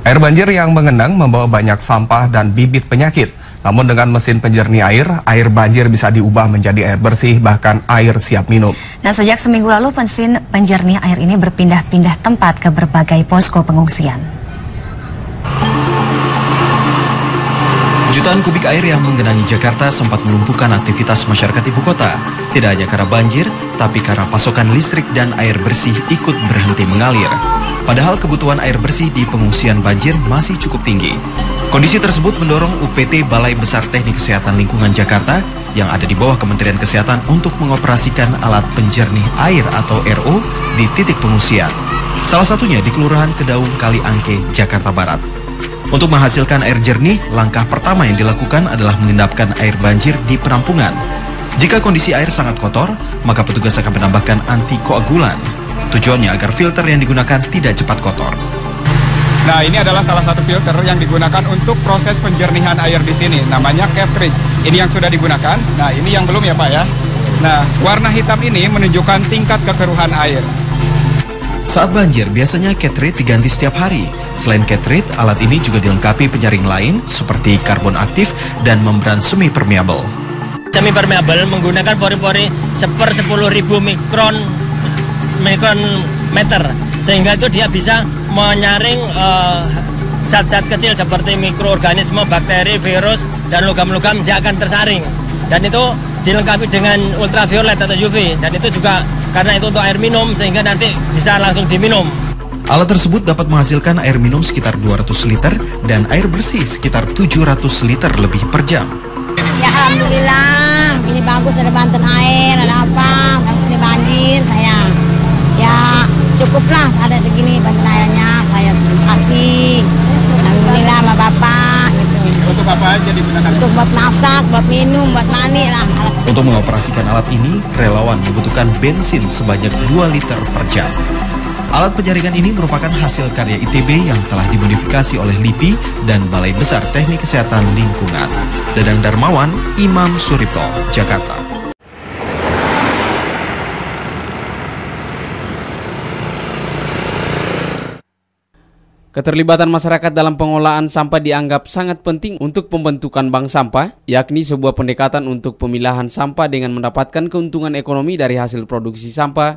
Air banjir yang mengenang membawa banyak sampah dan bibit penyakit. Namun dengan mesin penjernih air banjir bisa diubah menjadi air bersih, bahkan air siap minum. Nah, sejak seminggu lalu mesin penjernih air ini berpindah-pindah tempat ke berbagai posko pengungsian. Jutaan kubik air yang menggenangi Jakarta sempat melumpuhkan aktivitas masyarakat ibu kota. Tidak hanya karena banjir, tapi karena pasokan listrik dan air bersih ikut berhenti mengalir. Padahal kebutuhan air bersih di pengungsian banjir masih cukup tinggi. Kondisi tersebut mendorong UPT Balai Besar Teknik Kesehatan Lingkungan Jakarta yang ada di bawah Kementerian Kesehatan untuk mengoperasikan alat penjernih air atau RO di titik pengungsian. Salah satunya di Kelurahan Kedaung Kaliangke, Jakarta Barat. Untuk menghasilkan air jernih, langkah pertama yang dilakukan adalah mengendapkan air banjir di penampungan. Jika kondisi air sangat kotor, maka petugas akan menambahkan antikoagulan. Tujuannya agar filter yang digunakan tidak cepat kotor. Nah, ini adalah salah satu filter yang digunakan untuk proses penjernihan air di sini. Namanya cartridge. Ini yang sudah digunakan. Nah, ini yang belum ya Pak ya. Nah, warna hitam ini menunjukkan tingkat kekeruhan air. Saat banjir, biasanya cartridge diganti setiap hari. Selain cartridge, alat ini juga dilengkapi penyaring lain seperti karbon aktif dan membran semi permeable. Semi permeable menggunakan pori-pori 10.000 mikron meter, sehingga itu dia bisa menyaring zat-zat kecil seperti mikroorganisme, bakteri, virus, dan logam-logam dia akan tersaring. Dan itu dilengkapi dengan ultraviolet atau UV, dan itu juga karena itu untuk air minum sehingga nanti bisa langsung diminum. Alat tersebut dapat menghasilkan air minum sekitar 200 liter dan air bersih sekitar 700 liter lebih per jam. Ya alhamdulillah, ini bagus, ada bantuan air, ada apa, ini banjir saya. Ya cukuplah ada segini bantuan airnya, saya kasih. Alhamdulillah sama Bapak gitu. Untuk apa aja digunakan? Untuk buat masak, buat minum, buat mandi lah. Untuk mengoperasikan alat ini, relawan membutuhkan bensin sebanyak 2 liter per jam. Alat penyaringan ini merupakan hasil karya ITB yang telah dimodifikasi oleh LIPI dan Balai Besar Teknik Kesehatan Lingkungan. Dadang Darmawan, Imam Suripto, Jakarta. Keterlibatan masyarakat dalam pengolahan sampah dianggap sangat penting untuk pembentukan bank sampah, yakni sebuah pendekatan untuk pemilahan sampah dengan mendapatkan keuntungan ekonomi dari hasil produksi sampah.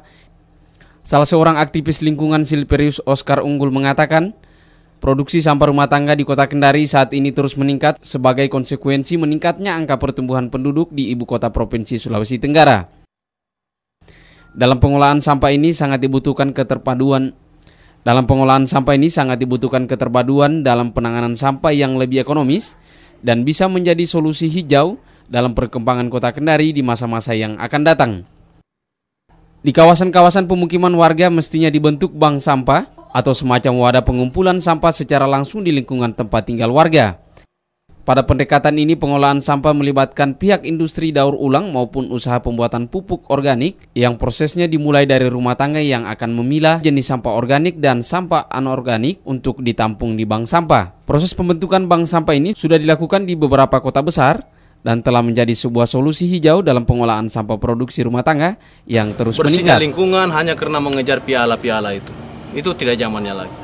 Salah seorang aktivis lingkungan Silverius Oscar Unggul mengatakan, produksi sampah rumah tangga di Kota Kendari saat ini terus meningkat sebagai konsekuensi meningkatnya angka pertumbuhan penduduk di ibu kota Provinsi Sulawesi Tenggara. Dalam pengolahan sampah ini sangat dibutuhkan keterpaduan dalam penanganan sampah yang lebih ekonomis dan bisa menjadi solusi hijau dalam perkembangan Kota Kendari di masa-masa yang akan datang. Di kawasan-kawasan pemukiman warga mestinya dibentuk bank sampah atau semacam wadah pengumpulan sampah secara langsung di lingkungan tempat tinggal warga. Pada pendekatan ini pengolahan sampah melibatkan pihak industri daur ulang maupun usaha pembuatan pupuk organik yang prosesnya dimulai dari rumah tangga yang akan memilah jenis sampah organik dan sampah anorganik untuk ditampung di bank sampah. Proses pembentukan bank sampah ini sudah dilakukan di beberapa kota besar dan telah menjadi sebuah solusi hijau dalam pengolahan sampah produksi rumah tangga yang terus bersihnya meningkat. Lingkungan hanya karena mengejar piala-piala itu tidak zamannya lagi.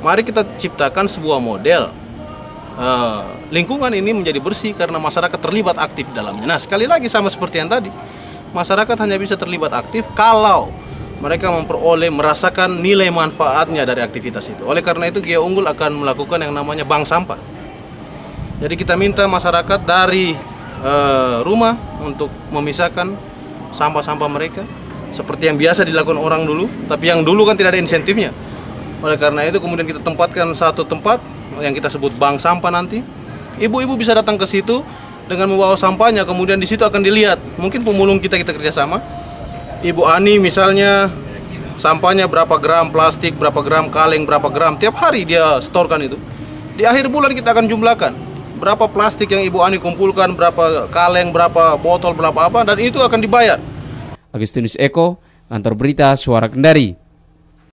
Mari kita ciptakan sebuah model lingkungan ini menjadi bersih karena masyarakat terlibat aktif dalamnya. Nah, sekali lagi sama seperti yang tadi, masyarakat hanya bisa terlibat aktif kalau mereka merasakan nilai manfaatnya dari aktivitas itu. Oleh karena itu, Gia Unggul akan melakukan yang namanya bank sampah. Jadi kita minta masyarakat dari rumah untuk memisahkan sampah-sampah mereka seperti yang biasa dilakukan orang dulu, tapi yang dulu kan tidak ada insentifnya. Oleh karena itu kemudian kita tempatkan satu tempat yang kita sebut bank sampah nanti. Ibu-ibu bisa datang ke situ dengan membawa sampahnya, kemudian di situ akan dilihat. Mungkin pemulung kita kerjasama. Ibu Ani misalnya sampahnya berapa gram plastik, berapa gram kaleng, berapa gram, tiap hari dia storkan itu. Di akhir bulan kita akan jumlahkan berapa plastik yang Ibu Ani kumpulkan, berapa kaleng, berapa botol, berapa apa, dan itu akan dibayar. Agustinus Eko, Kantor Berita Suara Kendari.